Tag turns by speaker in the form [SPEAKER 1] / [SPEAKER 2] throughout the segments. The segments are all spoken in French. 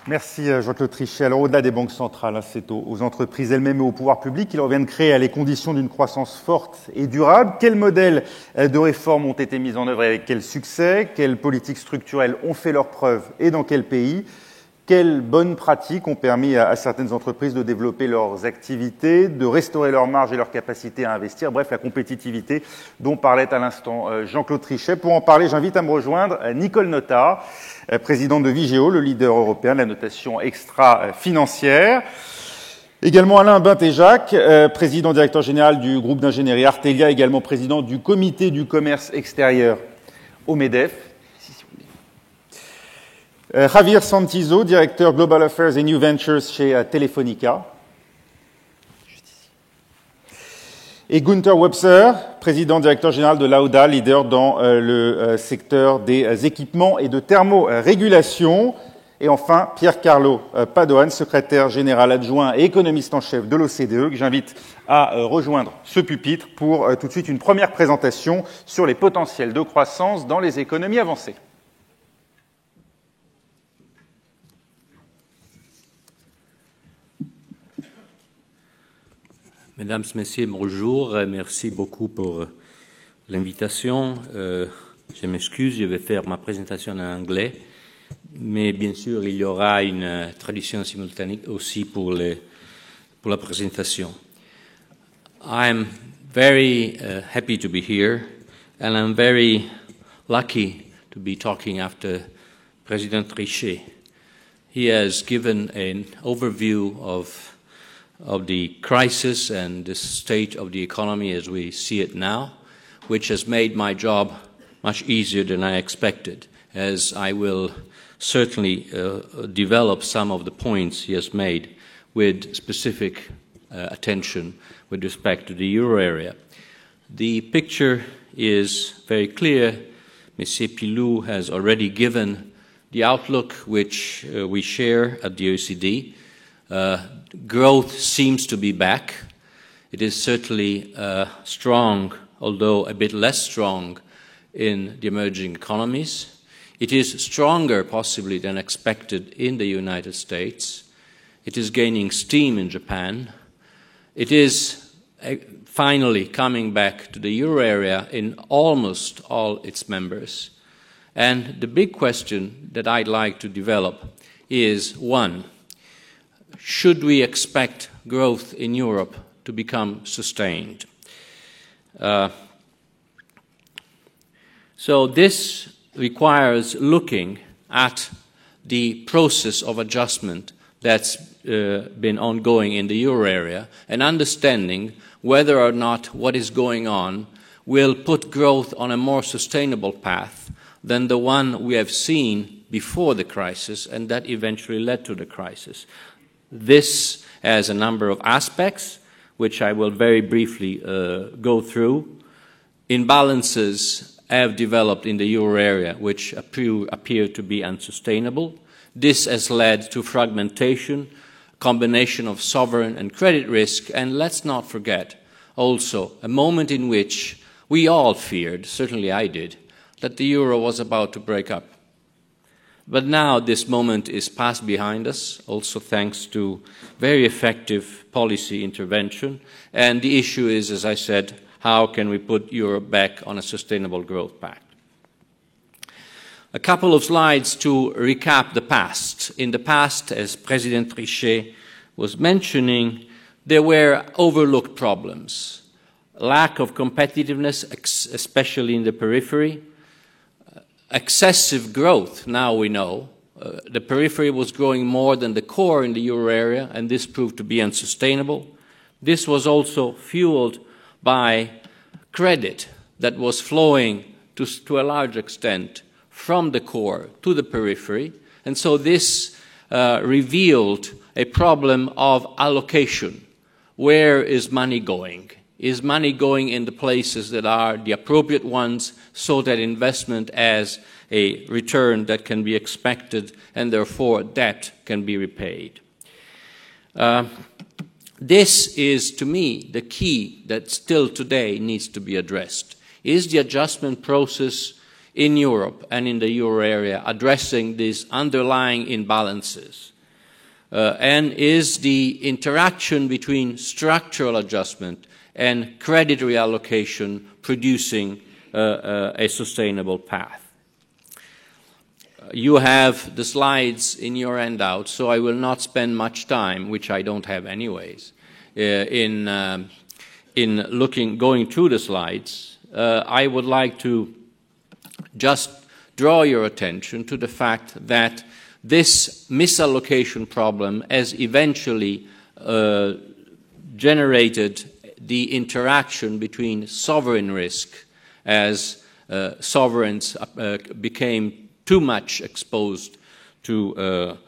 [SPEAKER 1] Merci Jean-Claude Trichet. Alors au-delà des banques centrales, c'est aux entreprises elles-mêmes et au pouvoir public qu'il revient de créer les conditions d'une croissance forte et durable. Quels modèles de réformes ont été mis en œuvre et avec quel succès? Quelles politiques structurelles ont fait leurs preuves et dans quel pays? Quelles bonnes pratiques ont permis à certaines entreprises de développer leurs activités, de restaurer leurs marges et leur capacité à investir? Bref, la compétitivité dont parlait à l'instant Jean-Claude Trichet. Pour en parler, j'invite à me rejoindre Nicole Notat, présidente de Vigeo, le leader européen de la notation extra-financière. Également Alain Bintéjac, président directeur général du groupe d'ingénierie Artelia, également président du comité du commerce extérieur au MEDEF. Javier Santizo, directeur Global Affairs et New Ventures chez Telefonica. Et Gunther Webser, président directeur général de Lauda, leader dans le secteur des équipements et de thermorégulation. Et enfin, Pierre-Carlo Padoan, secrétaire général adjoint et économiste en chef de l'OCDE, que j'invite à rejoindre ce pupitre pour tout de suite une première présentation sur les potentiels de croissance dans les économies avancées.
[SPEAKER 2] Mesdames, Messieurs, bonjour. Merci beaucoup pour l'invitation. Je m'excuse, je vais faire ma présentation en anglais, mais bien sûr, il y aura une traduction simultanée aussi pour la présentation. I'm very happy to be here, and I'm very lucky to be talking after President Trichet. He has given an overview of the crisis and the state of the economy as we see it now, which has made my job much easier than I expected, as I will certainly develop some of the points he has made with specific attention with respect to the euro area. The picture is very clear. Monsieur Pilou has already given the outlook which we share at the OECD. Growth seems to be back. It is certainly strong, although a bit less strong in the emerging economies. It is stronger, possibly, than expected in the United States. It is gaining steam in Japan. It is finally coming back to the euro area in almost all its members. And the big question that I'd like to develop is, one, should we expect growth in Europe to become sustained? So this requires looking at the process of adjustment that's been ongoing in the euro area and understanding whether or not what is going on will put growth on a more sustainable path than the one we have seen before the crisis and that eventually led to the crisis. This has a number of aspects, which I will very briefly go through. Imbalances have developed in the euro area, which appear to be unsustainable. This has led to fragmentation, combination of sovereign and credit risk, and let's not forget also a moment in which we all feared, certainly I did, that the euro was about to break up. But now this moment is past behind us, also thanks to very effective policy intervention. And the issue is, as I said, how can we put Europe back on a sustainable growth path? A couple of slides to recap the past. In the past, as President Trichet was mentioning, there were overlooked problems. Lack of competitiveness, especially in the periphery. Excessive growth, now we know. The periphery was growing more than the core in the euro area, and this proved to be unsustainable. This was also fueled by credit that was flowing to a large extent from the core to the periphery, and so this revealed a problem of allocation. Where is money going? Is money going in the places that are the appropriate ones so that investment has a return that can be expected and therefore debt can be repaid? This is, to me, the key that still today needs to be addressed. Is the adjustment process in Europe and in the euro area addressing these underlying imbalances? and is the interaction between structural adjustment and credit reallocation producing a sustainable path. You have the slides in your handout, so I will not spend much time, which I don't have anyways, in going through the slides. I would like to just draw your attention to the fact that this misallocation problem has eventually generated the interaction between sovereign risk as sovereigns became too much exposed to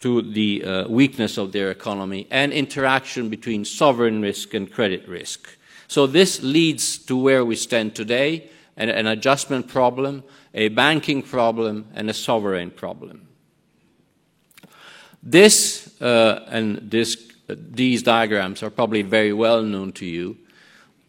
[SPEAKER 2] the weakness of their economy, and interaction between sovereign risk and credit risk. So this leads to where we stand today, an adjustment problem, a banking problem, and a sovereign problem. These diagrams are probably very well known to you.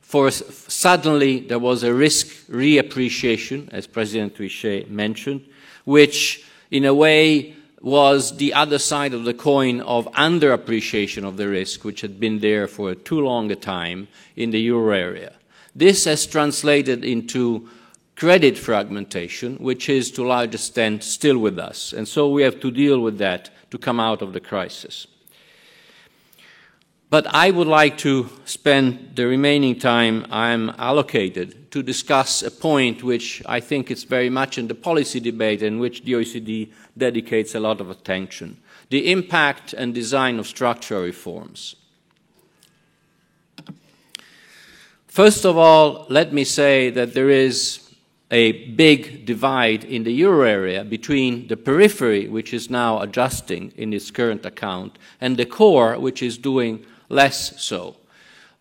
[SPEAKER 2] Suddenly there was a risk reappreciation, as President Trichet mentioned, which in a way was the other side of the coin of underappreciation of the risk, which had been there for too long a time in the euro area. This has translated into credit fragmentation, which is to a large extent still with us. And so we have to deal with that to come out of the crisis. But I would like to spend the remaining time I'm allocated to discuss a point which I think is very much in the policy debate and which the OECD dedicates a lot of attention: the impact and design of structural reforms. First of all, let me say that there is a big divide in the euro area between the periphery, which is now adjusting in its current account, and the core, which is doing less so.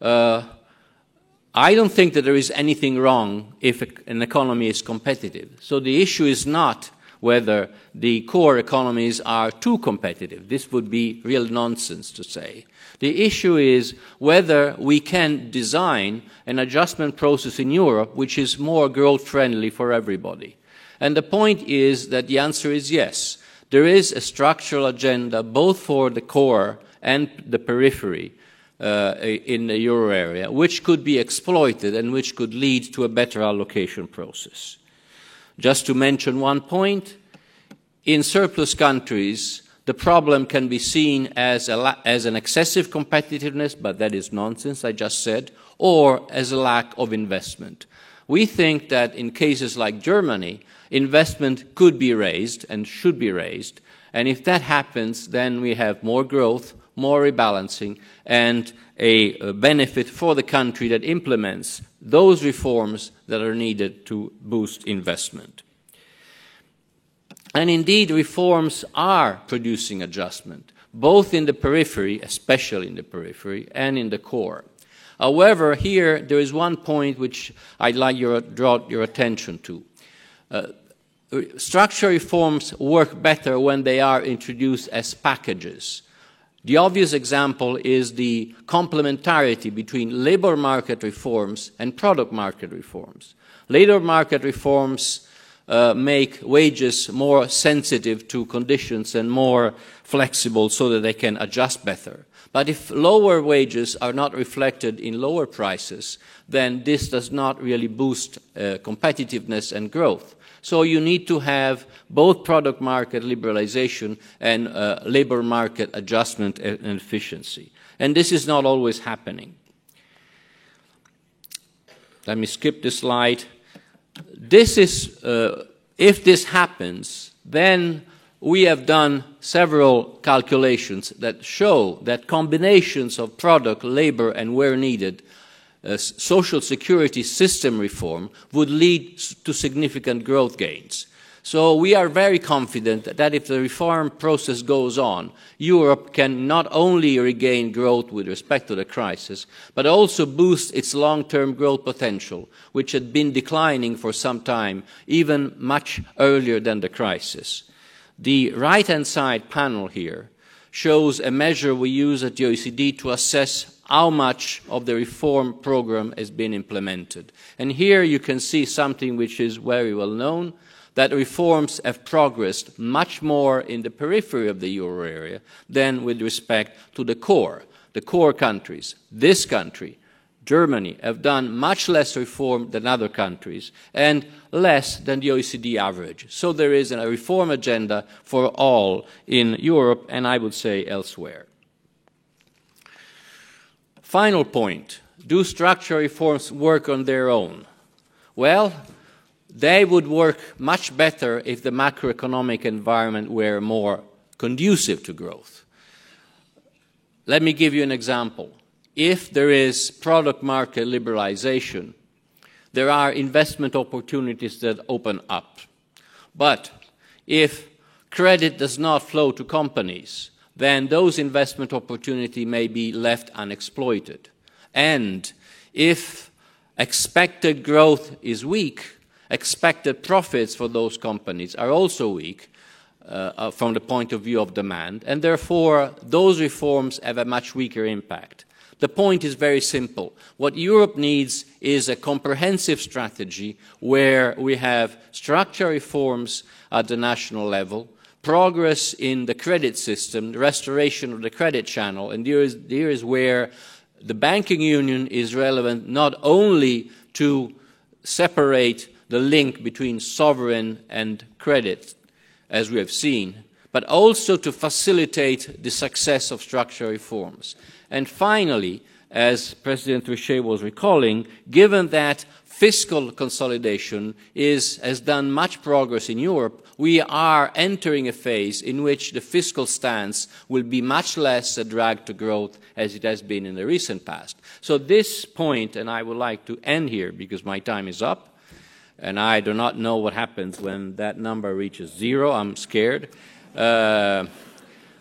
[SPEAKER 2] I don't think that there is anything wrong if an economy is competitive. So the issue is not whether the core economies are too competitive. This would be real nonsense to say. The issue is whether we can design an adjustment process in Europe which is more growth-friendly for everybody. And the point is that the answer is yes. There is a structural agenda both for the core and the periphery in the euro area, which could be exploited and which could lead to a better allocation process. Just to mention one point, in surplus countries, the problem can be seen as an excessive competitiveness, but that is nonsense, I just said, or as a lack of investment. We think that in cases like Germany, investment could be raised and should be raised, and if that happens, then we have more growth, more rebalancing, and a benefit for the country that implements those reforms that are needed to boost investment. And indeed, reforms are producing adjustment, both in the periphery, especially in the periphery, and in the core. However, here there is one point which I'd like to draw your attention to. Structural reforms work better when they are introduced as packages. The obvious example is the complementarity between labor market reforms and product market reforms. Labor market reforms make wages more sensitive to conditions and more flexible so that they can adjust better. But if lower wages are not reflected in lower prices, then this does not really boost competitiveness and growth. So you need to have both product market liberalization and labor market adjustment and efficiency. And this is not always happening. Let me skip this slide. This is, if this happens, then we have done several calculations that show that combinations of product, labor, and where needed, social security system reform would lead to significant growth gains. So we are very confident that if the reform process goes on, Europe can not only regain growth with respect to the crisis, but also boost its long-term growth potential, which had been declining for some time, even much earlier than the crisis. The right-hand side panel here shows a measure we use at the OECD to assess how much of the reform program has been implemented. And here you can see something which is very well known. that reforms have progressed much more in the periphery of the euro area than with respect to the core countries. This country, Germany, have done much less reform than other countries and less than the OECD average. So there is a reform agenda for all in Europe and I would say elsewhere. Final point, do structural reforms work on their own? Well, they would work much better if the macroeconomic environment were more conducive to growth. Let me give you an example. If there is product market liberalization, there are investment opportunities that open up. But if credit does not flow to companies, then those investment opportunities may be left unexploited. And if expected growth is weak, expected profits for those companies are also weak from the point of view of demand, and therefore those reforms have a much weaker impact. The point is very simple. What Europe needs is a comprehensive strategy where we have structural reforms at the national level, progress in the credit system, the restoration of the credit channel, and here is where the banking union is relevant not only to separate the link between sovereign and credit, as we have seen, but also to facilitate the success of structural reforms. And finally, as President Trichet was recalling, given that fiscal consolidation has done much progress in Europe, we are entering a phase in which the fiscal stance will be much less a drag to growth as it has been in the recent past. So this point, and I would like to end here because my time is up, and I do not know what happens when that number reaches 0. I'm scared.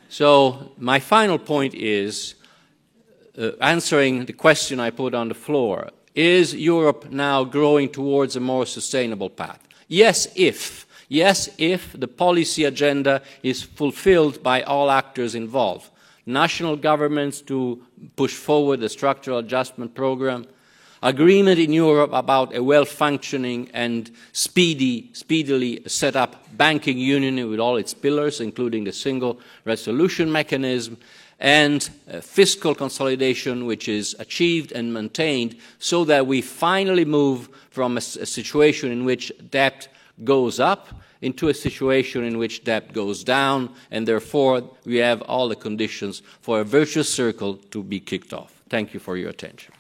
[SPEAKER 2] So my final point is answering the question I put on the floor. Is Europe now growing towards a more sustainable path? Yes, if. Yes, if the policy agenda is fulfilled by all actors involved. National governments to push forward the structural adjustment program, agreement in Europe about a well-functioning and speedily set up banking union with all its pillars, including the single resolution mechanism, and fiscal consolidation which is achieved and maintained so that we finally move from a situation in which debt goes up into a situation in which debt goes down, and therefore we have all the conditions for a virtuous circle to be kicked off. Thank you for your attention.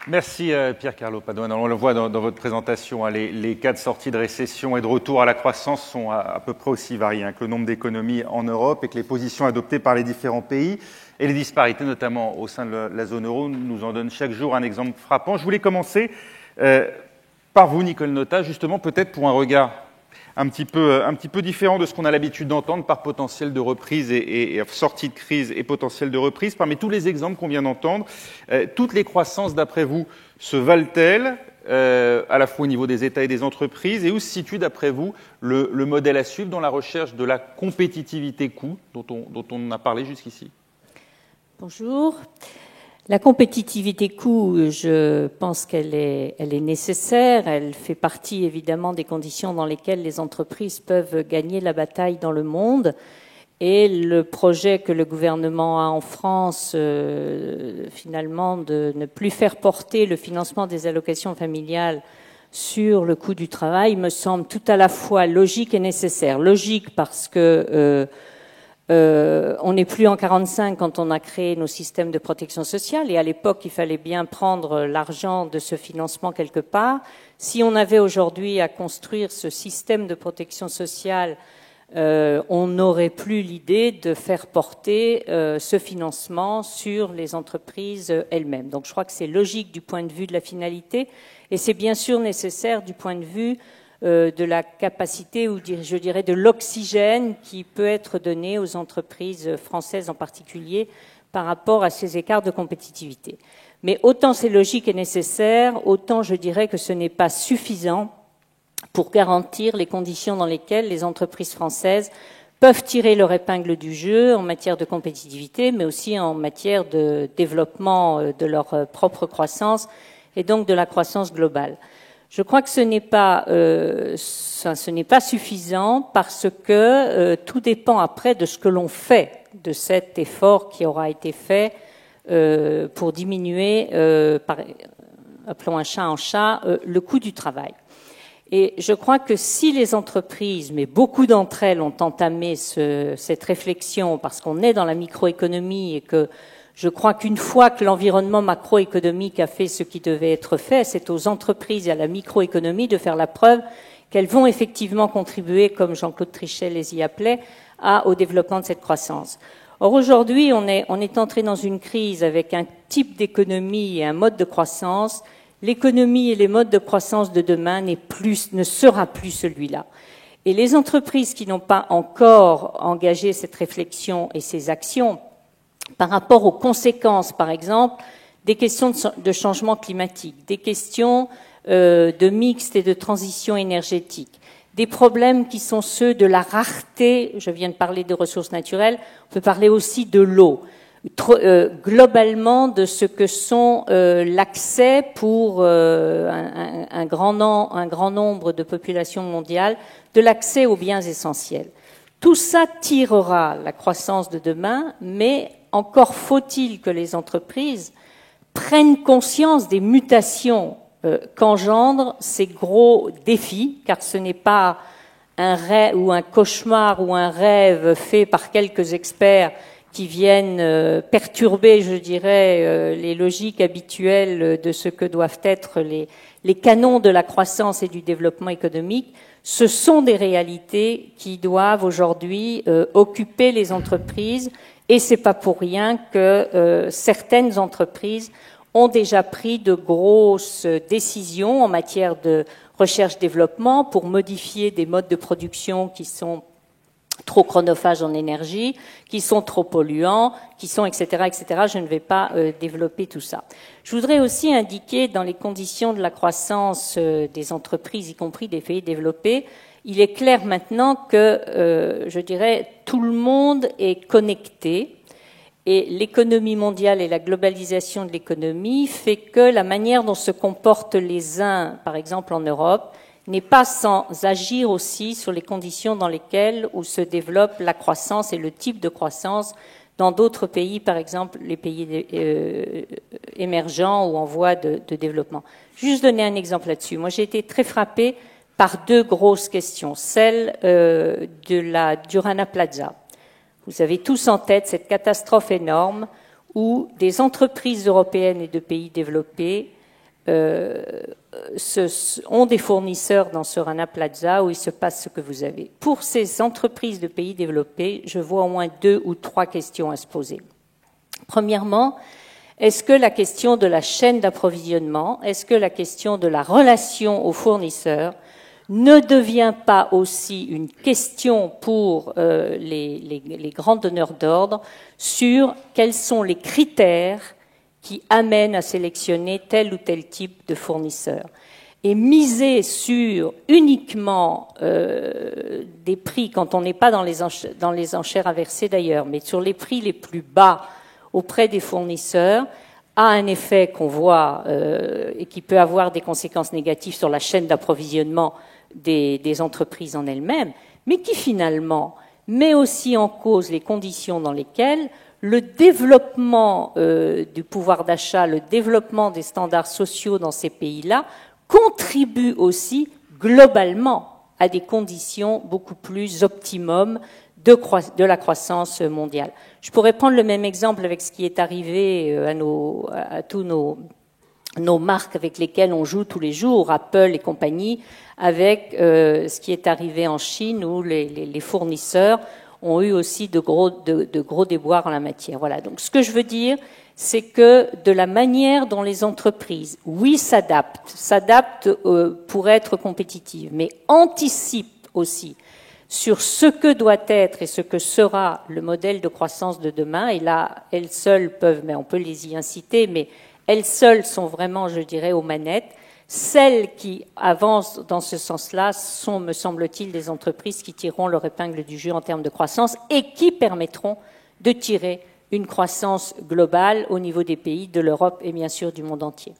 [SPEAKER 1] Merci Pier Carlo Padoan. On le voit dans votre présentation, les cas de sortie de récession et de retour à la croissance sont à peu près aussi variés que le nombre d'économies en Europe et que les positions adoptées par les différents pays et les disparités, notamment au sein de la zone euro, nous en donnent chaque jour un exemple frappant. Je voulais commencer par vous, Nicole Notta, justement peut-être pour un regard un petit peu différent de ce qu'on a l'habitude d'entendre par potentiel de reprise et sortie de crise et potentiel de reprise. Parmi tous les exemples qu'on vient d'entendre, toutes les croissances, d'après vous, se valent-elles à la fois au niveau des États et des entreprises, et où se situe, d'après vous, le modèle à suivre dans la recherche de la compétitivité coût dont on a parlé jusqu'ici?
[SPEAKER 3] Bonjour. La compétitivité coût, je pense qu'elle est nécessaire. Elle fait partie évidemment des conditions dans lesquelles les entreprises peuvent gagner la bataille dans le monde. Et le projet que le gouvernement a en France, finalement, de ne plus faire porter le financement des allocations familiales sur le coût du travail, me semble tout à la fois logique et nécessaire. Logique parce que on n'est plus en 1945 quand on a créé nos systèmes de protection sociale, et à l'époque il fallait bien prendre l'argent de ce financement quelque part. Si on avait aujourd'hui à construire ce système de protection sociale, on n'aurait plus l'idée de faire porter ce financement sur les entreprises elles-mêmes. Donc je crois que c'est logique du point de vue de la finalité, et c'est bien sûr nécessaire du point de vue de la capacité, ou je dirais de l'oxygène qui peut être donné aux entreprises françaises en particulier par rapport à ces écarts de compétitivité. Mais autant c'est logique et nécessaire, autant je dirais que ce n'est pas suffisant pour garantir les conditions dans lesquelles les entreprises françaises peuvent tirer leur épingle du jeu en matière de compétitivité, mais aussi en matière de développement de leur propre croissance et donc de la croissance globale. Je crois que ce n'est pas suffisant parce que tout dépend après de ce que l'on fait de cet effort qui aura été fait pour diminuer, appelons un chat en chat, le coût du travail. Et je crois que si les entreprises, mais beaucoup d'entre elles ont entamé cette réflexion parce qu'on est dans la microéconomie et que je crois qu'une fois que l'environnement macroéconomique a fait ce qui devait être fait, c'est aux entreprises et à la microéconomie de faire la preuve qu'elles vont effectivement contribuer, comme Jean-Claude Trichet les y appelait, au développement de cette croissance. Or, aujourd'hui, on est entré dans une crise avec un type d'économie et un mode de croissance. L'économie et les modes de croissance de demain ne sera plus celui-là. Et les entreprises qui n'ont pas encore engagé cette réflexion et ces actions, par rapport aux conséquences, par exemple, des questions de changement climatique, des questions de mixte et de transition énergétique, des problèmes qui sont ceux de la rareté, je viens de parler de ressources naturelles, on peut parler aussi de l'eau, globalement de ce que sont l'accès pour un grand nombre de populations mondiales, de l'accès aux biens essentiels. Tout ça tirera la croissance de demain, mais encore faut-il que les entreprises prennent conscience des mutations qu'engendrent ces gros défis, car ce n'est pas un rêve ou un cauchemar ou un rêve fait par quelques experts qui viennent perturber, je dirais, les logiques habituelles de ce que doivent être les canons de la croissance et du développement économique. Ce sont des réalités qui doivent aujourd'hui occuper les entreprises, et c'est pas pour rien que certaines entreprises ont déjà pris de grosses décisions en matière de recherche-développement pour modifier des modes de production qui sont trop chronophages en énergie, qui sont trop polluants, qui sont etc., etc. Je ne vais pas développer tout ça. Je voudrais aussi indiquer dans les conditions de la croissance des entreprises, y compris des pays développés, il est clair maintenant que, je dirais, tout le monde est connecté et l'économie mondiale et la globalisation de l'économie fait que la manière dont se comportent les uns, par exemple en Europe, n'est pas sans agir aussi sur les conditions dans lesquelles où se développe la croissance et le type de croissance dans d'autres pays, par exemple les pays émergents ou en voie de développement. Juste donner un exemple là-dessus. Moi, j'ai été très frappée par deux grosses questions. Celle du Rana Plaza. Vous avez tous en tête cette catastrophe énorme où des entreprises européennes et de pays développés ont des fournisseurs dans ce Rana Plaza où il se passe ce que vous avez. Pour ces entreprises de pays développés, je vois au moins 2 ou 3 questions à se poser. Premièrement, est-ce que la question de la chaîne d'approvisionnement, est-ce que la question de la relation aux fournisseurs ne devient pas aussi une question pour les grands donneurs d'ordre sur quels sont les critères qui amènent à sélectionner tel ou tel type de fournisseur. Et miser sur uniquement des prix, quand on n'est pas dans les enchères inversées d'ailleurs, mais sur les prix les plus bas auprès des fournisseurs, a un effet qu'on voit et qui peut avoir des conséquences négatives sur la chaîne d'approvisionnement des entreprises en elles-mêmes, mais qui finalement met aussi en cause les conditions dans lesquelles le développement du pouvoir d'achat, le développement des standards sociaux dans ces pays-là contribue aussi globalement à des conditions beaucoup plus optimum de la croissance mondiale. Je pourrais prendre le même exemple avec ce qui est arrivé à tous nos marques avec lesquelles on joue tous les jours, Apple et compagnie, avec ce qui est arrivé en Chine où les fournisseurs ont eu aussi de gros déboires en la matière. Voilà. Donc, ce que je veux dire, c'est que de la manière dont les entreprises, oui, s'adaptent pour être compétitives, mais anticipent aussi sur ce que doit être et ce que sera le modèle de croissance de demain. Et là, elles seules peuvent, mais on peut les y inciter, mais elles seules sont vraiment, je dirais, aux manettes. Celles qui avancent dans ce sens-là sont, me semble-t-il, des entreprises qui tireront leur épingle du jeu en termes de croissance et qui permettront de tirer une croissance globale au niveau des pays, de l'Europe et bien sûr du monde entier.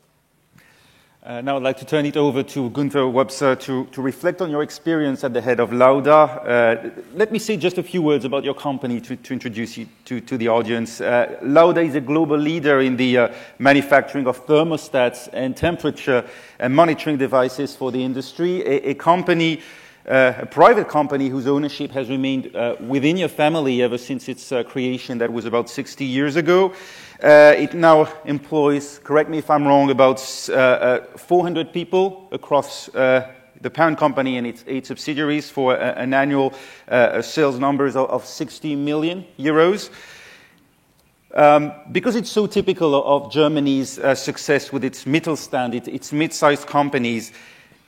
[SPEAKER 1] Now I'd like to turn it over to Gunther Webser to reflect on your experience at the head of Lauda. Let me say just a few words about your company to introduce you to the audience. Lauda is a global leader in the manufacturing of thermostats and temperature and monitoring devices for the industry, a company, a private company whose ownership has remained within your family ever since its creation. That was about 60 years ago. It now employs, correct me if I'm wrong, about 400 people across the parent company and its 8 subsidiaries for an annual sales numbers of 60 million euros. Because it's so typical of Germany's success with its Mittelstand, its mid-sized companies,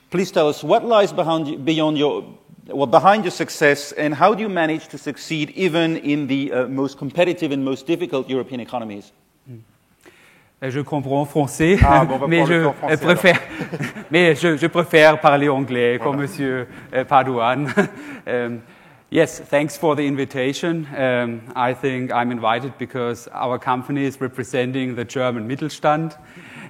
[SPEAKER 1] please tell us what lies behind your success, and how do you manage to succeed even in the most competitive and most difficult European economies?
[SPEAKER 4] Je comprends français,
[SPEAKER 1] bon,
[SPEAKER 4] mais je préfère parler anglais, comme Monsieur Paduan. Yes, thanks for the invitation. I think I'm invited because our company is representing the German Mittelstand,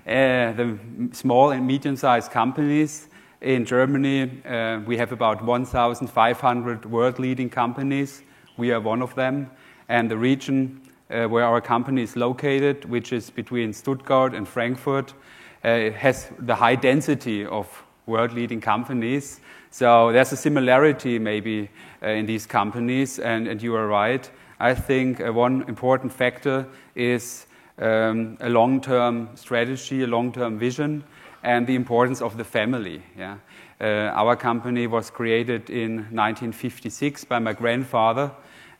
[SPEAKER 4] the small and medium-sized companies. In Germany, we have about 1,500 world-leading companies. We are one of them. And the region where our company is located, which is between Stuttgart and Frankfurt, has the high density of world-leading companies. So there's a similarity maybe in these companies, and you are right. I think one important factor is a long-term strategy, a long-term vision, and the importance of the family. Yeah? Our company was created in 1956 by my grandfather,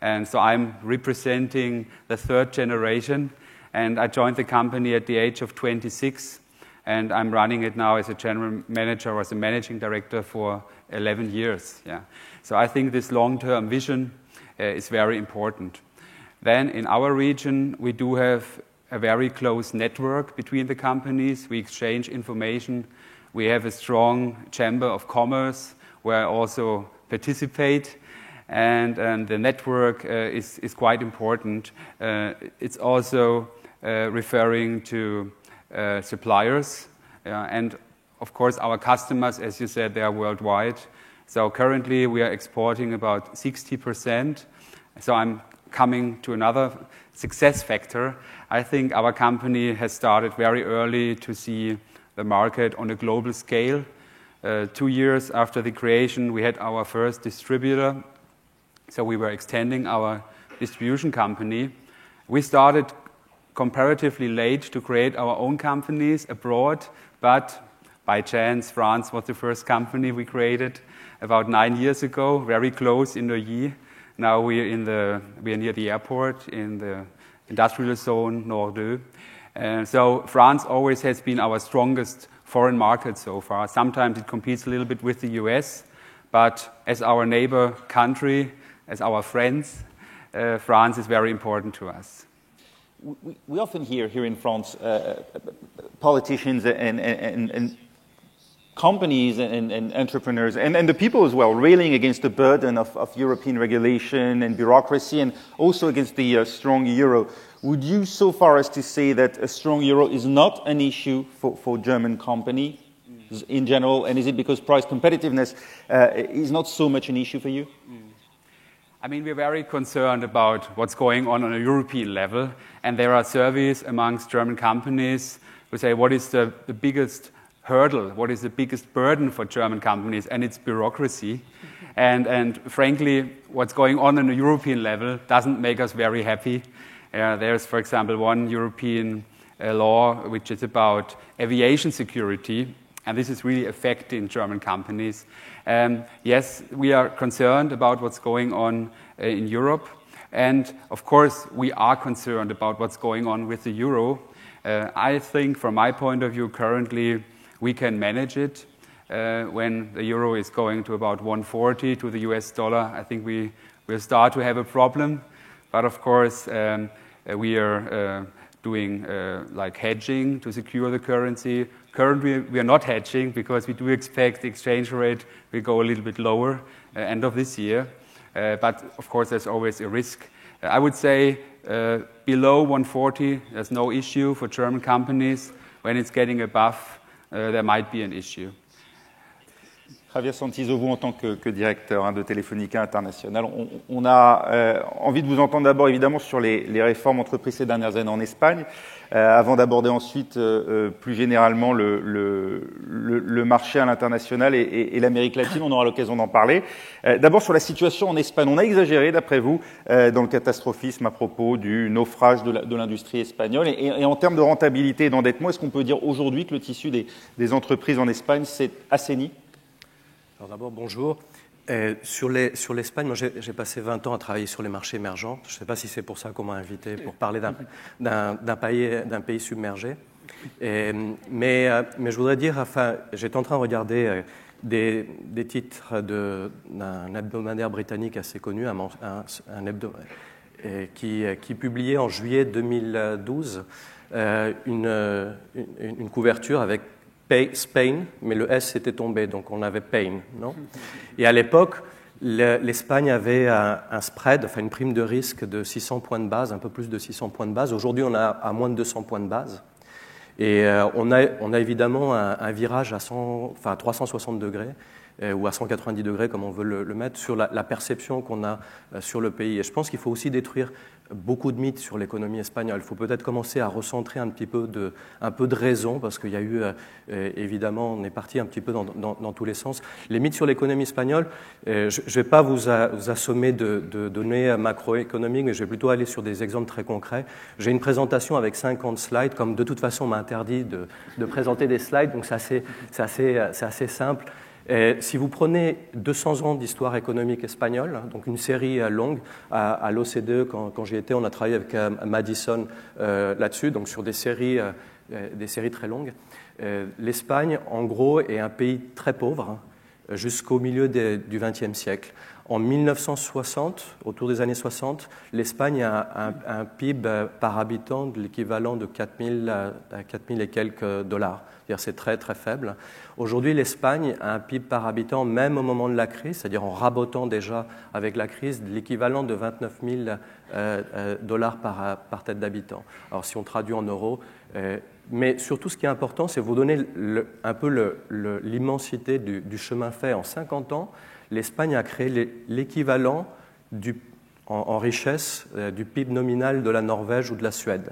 [SPEAKER 4] and so I'm representing the 3rd generation, and I joined the company at the age of 26, and I'm running it now as a general manager or as a managing director for 11 years. Yeah. So I think this long-term vision is very important. Then in our region, we do have a very close network between the companies. We exchange information. We have a strong chamber of commerce where I also participate. And the network is quite important. It's also referring to suppliers. And of course, our customers, as you said, they are worldwide. So currently, we are exporting about 60%. So I'm coming to another success factor. I think our company has started very early to see the market on a global scale. 2 years after the creation, we had our first distributor. So we were extending our distribution company. We started comparatively late to create our own companies abroad, but by chance, France was the first company we created about 9 years ago, very close in Neuilly. Now we are near the airport in the industrial zone Nord 2. So France always has been our strongest foreign market so far. Sometimes it competes a little bit with the US, but as our neighbor country, as our friends, France is very important to us.
[SPEAKER 1] We often hear here in France politicians and companies and entrepreneurs and the people as well railing against the burden of European regulation and bureaucracy, and also against the strong euro. Would you so far as to say that a strong euro is not an issue for German companies in general, and is it because price competitiveness is not so much an issue for you?
[SPEAKER 4] I mean, we're very concerned about what's going on a European level, and there are surveys amongst German companies who say what is the biggest hurdle, what is the biggest burden for German companies, and it's bureaucracy. And frankly, what's going on a European level doesn't make us very happy. There's, for example, one European law which is about aviation security, and this is really affecting German companies. Yes, we are concerned about what's going on in Europe, and of course we are concerned about what's going on with the euro. I think from my point of view currently we can manage it. When the euro is going to about 140 to the US dollar, I think we will start to have a problem. But of course we are doing like hedging to secure the currency. currently we are not hedging because we do expect the exchange rate will go a little bit lower end of this year. But of course, there's always a risk. I would say below 140, there's no issue for German companies. When it's getting above, there might be an issue.
[SPEAKER 1] Javier Santiso, vous en tant que directeur de Telefónica International, on a envie de vous entendre d'abord évidemment sur les réformes entreprises ces dernières années en Espagne, avant d'aborder ensuite plus généralement le marché à l'international et l'Amérique latine. On aura l'occasion d'en parler. D'abord sur la situation en Espagne. On a exagéré, d'après vous, dans le catastrophisme à propos du naufrage de l'industrie espagnole. Et en termes de rentabilité et d'endettement, est-ce qu'on peut dire aujourd'hui que le tissu des entreprises en Espagne s'est assaini ?
[SPEAKER 5] Alors d'abord, bonjour. Sur l'Espagne, moi j'ai passé 20 ans à travailler sur les marchés émergents. Je ne sais pas si c'est pour ça qu'on m'a invité, pour parler d'un pays submergé. Mais je voudrais dire, enfin, j'étais en train de regarder des titres d'un hebdomadaire britannique assez connu, un hebdomadaire qui publiait en juillet 2012 une couverture avec Spain, mais le S était tombé, donc on avait Pain, non ? Et à l'époque, l'Espagne avait un spread, enfin une prime de risque de 600 points de base, un peu plus de 600 points de base. Aujourd'hui, on a à moins de 200 points de base. Et on a évidemment un virage à 360 degrés, ou à 190 degrés, comme on veut le mettre, sur la perception qu'on a sur le pays. Et je pense qu'il faut aussi détruire beaucoup de mythes sur l'économie espagnole. Il faut peut-être commencer à recentrer un peu de raison, parce qu'il y a eu, évidemment, on est parti un petit peu dans tous les sens. Les mythes sur l'économie espagnole, je ne vais pas vous assommer de données macroéconomiques, mais je vais plutôt aller sur des exemples très concrets. J'ai une présentation avec 50 slides, comme de toute façon on m'a interdit de présenter des slides, donc c'est assez simple. Si vous prenez 200 ans d'histoire économique espagnole, donc une série longue, à l'OCDE, quand j'y étais, on a travaillé avec Madison là-dessus, donc sur des séries très longues. L'Espagne, en gros, est un pays très pauvre jusqu'au milieu du XXe siècle. En 1960, autour des années 60, l'Espagne a un PIB par habitant de l'équivalent de 4 000 et quelques dollars. C'est très très faible. Aujourd'hui, l'Espagne a un PIB par habitant, même au moment de la crise, c'est-à-dire en rabotant déjà avec la crise, de l'équivalent de 29 000 dollars par tête d'habitant. Alors si on traduit en euros, mais surtout ce qui est important, c'est vous donner un peu l'immensité du chemin fait. En 50 ans, l'Espagne a créé l'équivalent en richesse du PIB nominal de la Norvège ou de la Suède.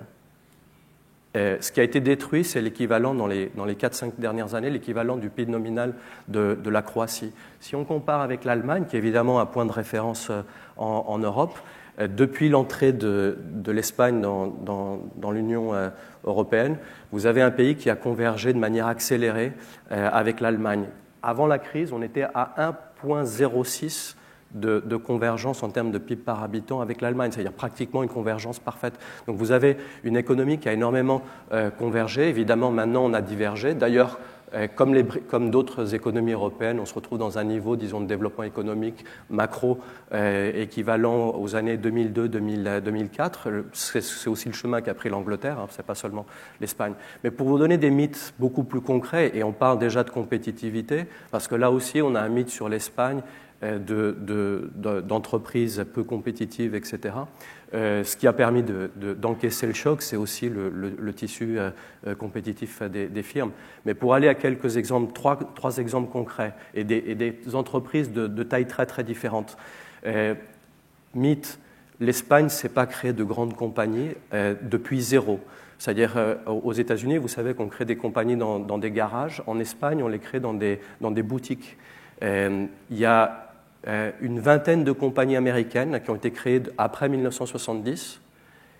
[SPEAKER 5] Ce qui a été détruit, c'est l'équivalent, dans les 4-5 dernières années, l'équivalent du PIB nominal de la Croatie. Si on compare avec l'Allemagne, qui est évidemment un point de référence en Europe, depuis l'entrée de l'Espagne dans l'Union européenne, vous avez un pays qui a convergé de manière accélérée avec l'Allemagne. Avant la crise, on était à 1,06 de convergence en termes de PIB par habitant avec l'Allemagne, c'est-à-dire pratiquement une convergence parfaite. Donc vous avez une économie qui a énormément convergé. Évidemment, maintenant, on a divergé. D'ailleurs, comme d'autres économies européennes, on se retrouve dans un niveau, disons, de développement économique macro équivalent aux années 2002-2004. C'est aussi le chemin qu'a pris l'Angleterre, ce n'est pas seulement l'Espagne. Mais pour vous donner des mythes beaucoup plus concrets, et on parle déjà de compétitivité, parce que là aussi, on a un mythe sur l'Espagne, d'entreprises peu compétitives, etc. Ce qui a permis d'encaisser le choc, c'est aussi le tissu compétitif des firmes. Mais pour aller à quelques exemples, trois exemples concrets, et des entreprises de taille très très différentes. Mythe, l'Espagne ne s'est pas créée de grandes compagnies depuis zéro. C'est-à-dire, aux États-Unis, vous savez qu'on crée des compagnies dans des garages. En Espagne, on les crée dans des boutiques. Il y a une vingtaine de compagnies américaines qui ont été créées après 1970,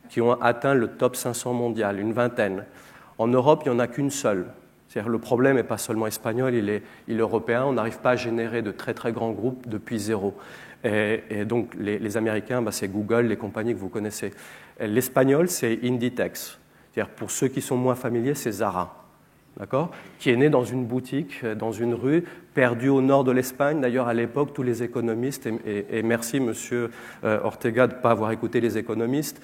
[SPEAKER 5] qui ont atteint le top 500 mondial, une vingtaine. En Europe, il n'y en a qu'une seule. C'est-à-dire, le problème n'est pas seulement espagnol, il est européen. On n'arrive pas à générer de très très grands groupes depuis zéro. Et donc, les Américains, c'est Google, les compagnies que vous connaissez. L'espagnol, c'est Inditex. C'est-à-dire, pour ceux qui sont moins familiers, c'est Zara. D'accord ? Qui est né dans une boutique, dans une rue, perdue au nord de l'Espagne. D'ailleurs, à l'époque, tous les économistes, et merci Monsieur Ortega de ne pas avoir écouté les économistes,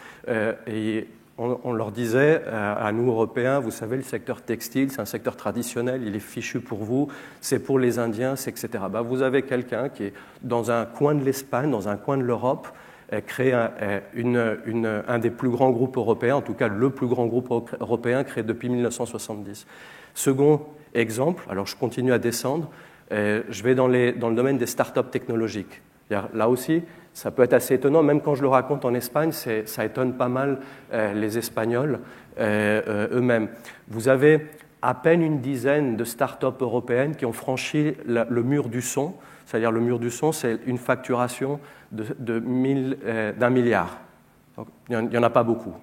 [SPEAKER 5] et on leur disait à nous Européens, vous savez, le secteur textile, c'est un secteur traditionnel, il est fichu pour vous, c'est pour les Indiens, c'est etc. Ben, vous avez quelqu'un qui est dans un coin de l'Espagne, dans un coin de l'Europe, crée un des plus grands groupes européens, en tout cas le plus grand groupe européen créé depuis 1970. Second exemple, alors je continue à descendre, je vais dans le domaine des startups technologiques. Là aussi, ça peut être assez étonnant, même quand je le raconte en Espagne, ça étonne pas mal les Espagnols eux-mêmes. Vous avez à peine une dizaine de startups européennes qui ont franchi le mur du son, c'est-à-dire le mur du son, c'est une facturation d'un milliard. Donc, il n'y en a pas beaucoup.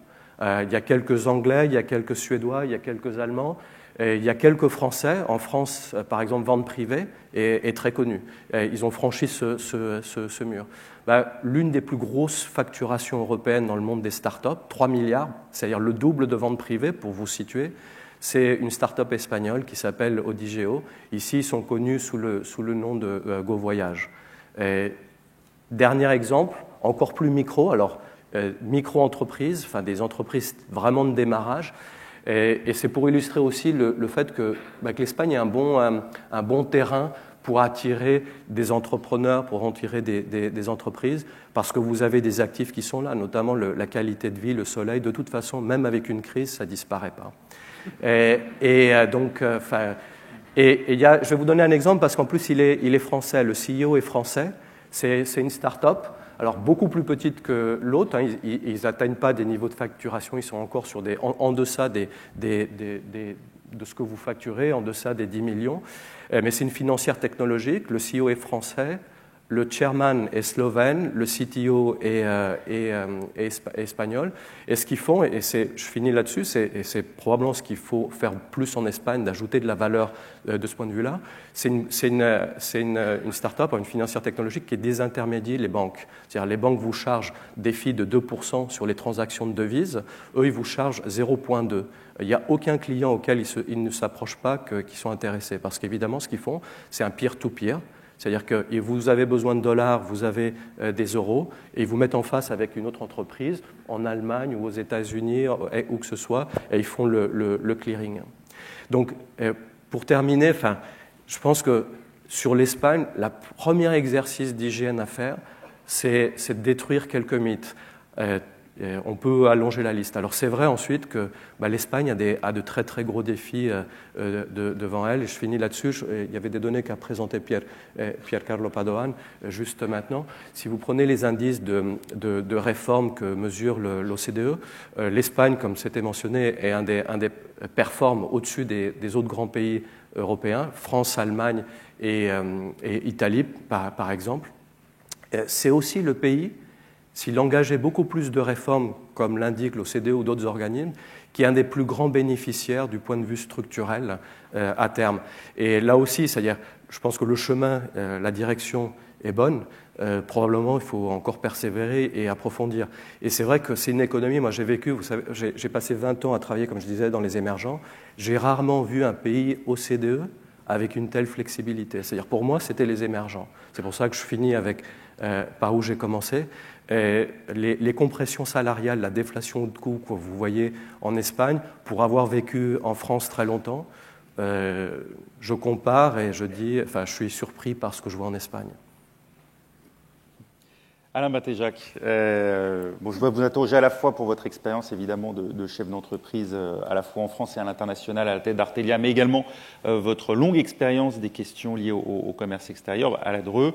[SPEAKER 5] Il y a quelques Anglais, il y a quelques Suédois, il y a quelques Allemands, il y a quelques Français. En France, par exemple, Vente Privée est très connue. Ils ont franchi ce mur. L'une des plus grosses facturations européennes dans le monde des startups, 3 milliards, c'est-à-dire le double de Vente Privée, pour vous situer, c'est une start-up espagnole qui s'appelle Odigeo. Ici, ils sont connus sous le nom de GoVoyage. Dernier exemple, encore plus micro, alors micro-entreprises, enfin des entreprises vraiment de démarrage. Et c'est pour illustrer aussi le fait que l'Espagne est un bon terrain pour attirer des entrepreneurs, pour attirer des entreprises, parce que vous avez des actifs qui sont là, notamment la qualité de vie, le soleil. De toute façon, même avec une crise, ça ne disparaît pas. Je vais vous donner un exemple parce qu'en plus, il est français. Le CEO est français. C'est une start-up, alors beaucoup plus petite que l'autre. Hein. Ils n'atteignent pas des niveaux de facturation. Ils sont encore en deçà de ce que vous facturez, en deçà des 10 millions. Mais c'est une financière technologique. Le CEO est français. Le chairman est slovène, le CTO est espagnol. Et ce qu'ils font, et je finis là-dessus, c'est probablement ce qu'il faut faire plus en Espagne, d'ajouter de la valeur de ce point de vue-là. C'est une start-up, une financière technologique qui désintermédie les banques. C'est-à-dire les banques vous chargent des fees de 2% sur les transactions de devises. Eux, ils vous chargent 0,2%. Il n'y a aucun client auquel ils ne s'approchent pas qui sont intéressés. Parce qu'évidemment, ce qu'ils font, c'est un peer-to-peer. C'est-à-dire que vous avez besoin de dollars, vous avez des euros, et ils vous mettent en face avec une autre entreprise, en Allemagne ou aux États-Unis, où que ce soit, et ils font le clearing. Donc, pour terminer, je pense que sur l'Espagne, le premier exercice d'hygiène à faire, c'est de détruire quelques mythes. On peut allonger la liste. Alors c'est vrai ensuite que l'Espagne a de très très gros défis devant elle. Et je finis là-dessus. Il y avait des données qu'a présenté Pier Carlo Padoan juste maintenant. Si vous prenez les indices de réforme que mesure l'OCDE, l'Espagne, comme c'était mentionné, est un des performe au-dessus des autres grands pays européens, France, Allemagne et Italie par exemple. C'est aussi le pays, s'il engageait beaucoup plus de réformes, comme l'indique l'OCDE ou d'autres organismes, qui est un des plus grands bénéficiaires du point de vue structurel à terme. Et là aussi, c'est-à-dire, je pense que le chemin, la direction est bonne. Probablement, il faut encore persévérer et approfondir. Et c'est vrai que c'est une économie, moi j'ai vécu, vous savez, j'ai passé 20 ans à travailler, comme je disais, dans les émergents. J'ai rarement vu un pays OCDE avec une telle flexibilité. C'est-à-dire, pour moi, c'était les émergents. C'est pour ça que je finis avec par où j'ai commencé. Les compressions salariales, la déflation de coûts que vous voyez en Espagne, pour avoir vécu en France très longtemps, je compare et je suis surpris par ce que je vois en Espagne.
[SPEAKER 1] Alain Batéjac, je voudrais vous interroger à la fois pour votre expérience évidemment de chef d'entreprise à la fois en France et à l'international à la tête d'Artelia, mais également votre longue expérience des questions liées au commerce extérieur à la DRE,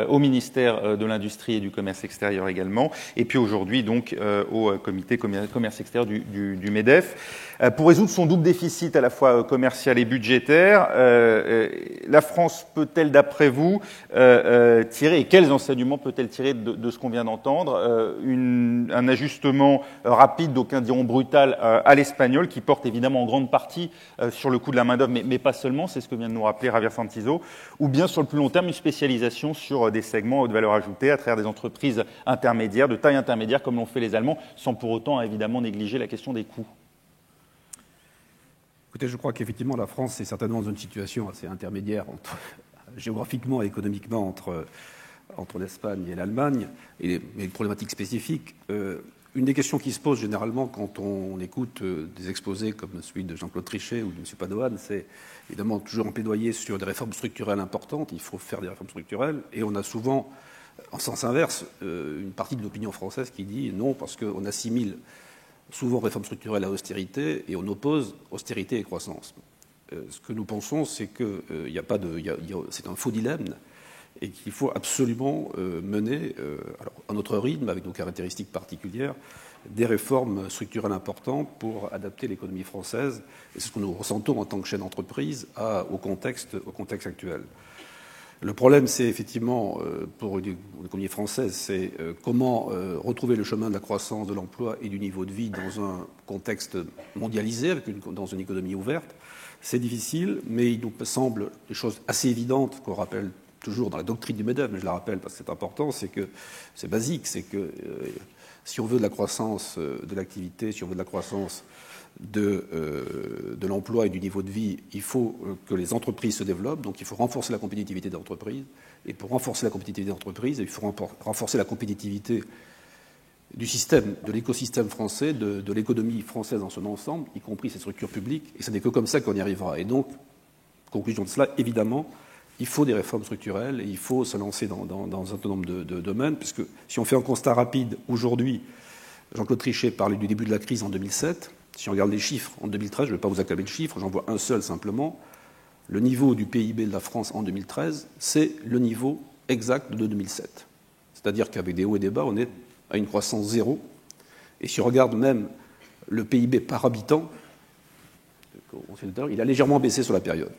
[SPEAKER 1] au ministère de l'Industrie et du Commerce extérieur également, et puis aujourd'hui donc au comité commerce extérieur du MEDEF. Pour résoudre son double déficit à la fois commercial et budgétaire, la France peut-elle d'après vous tirer, et quels enseignements peut-elle tirer de ce qu'on vient d'entendre, un ajustement rapide, d'aucuns diront brutal, à l'espagnol, qui porte évidemment en grande partie sur le coût de la main-d'œuvre, mais pas seulement, c'est ce que vient de nous rappeler Javier Santiso, ou bien sur le plus long terme, une spécialisation sur des segments de valeur ajoutée à travers des entreprises intermédiaires, de taille intermédiaire, comme l'ont fait les Allemands, sans pour autant évidemment négliger la question des coûts.
[SPEAKER 6] Écoutez, je crois qu'effectivement la France est certainement dans une situation assez intermédiaire géographiquement et économiquement entre l'Espagne et l'Allemagne, mais une problématique spécifique. Une des questions qui se posent généralement quand on écoute des exposés comme celui de Jean-Claude Trichet ou de M. Padoan, c'est évidemment toujours un plaidoyer sur des réformes structurelles importantes. Il faut faire des réformes structurelles. Et on a souvent, en sens inverse, une partie de l'opinion française qui dit non, parce qu'on assimile souvent réforme structurelle à austérité et on oppose austérité et croissance. Ce que nous pensons, c'est que c'est un faux dilemme et qu'il faut absolument mener, alors, à notre rythme, avec nos caractéristiques particulières, des réformes structurelles importantes pour adapter l'économie française. Et c'est ce que nous ressentons en tant que chaîne d'entreprise au contexte actuel. Le problème, c'est effectivement, pour l'économie française, c'est comment retrouver le chemin de la croissance, de l'emploi et du niveau de vie dans un contexte mondialisé, dans une économie ouverte. C'est difficile, mais il nous semble des choses assez évidentes qu'on rappelle toujours dans la doctrine du MEDEF, mais je la rappelle parce que c'est important, c'est que c'est basique, c'est que si on veut de la croissance de l'activité, si on veut de la croissance de l'emploi et du niveau de vie, il faut que les entreprises se développent, donc il faut renforcer la compétitivité des entreprises. Et pour renforcer la compétitivité des entreprises, il faut renforcer la compétitivité du système, de l'écosystème français, de l'économie française dans son ensemble, y compris ses structures publiques, et ce n'est que comme ça qu'on y arrivera. Et donc, conclusion de cela, évidemment, il faut des réformes structurelles et il faut se lancer dans un certain nombre de domaines, puisque si on fait un constat rapide, aujourd'hui, Jean-Claude Trichet parlait du début de la crise en 2007. Si on regarde les chiffres en 2013, je ne vais pas vous acclamer le chiffre, j'en vois un seul simplement. Le niveau du PIB de la France en 2013, c'est le niveau exact de 2007. C'est-à-dire qu'avec des hauts et des bas, on est à une croissance zéro. Et si on regarde même le PIB par habitant, il a légèrement baissé sur la période.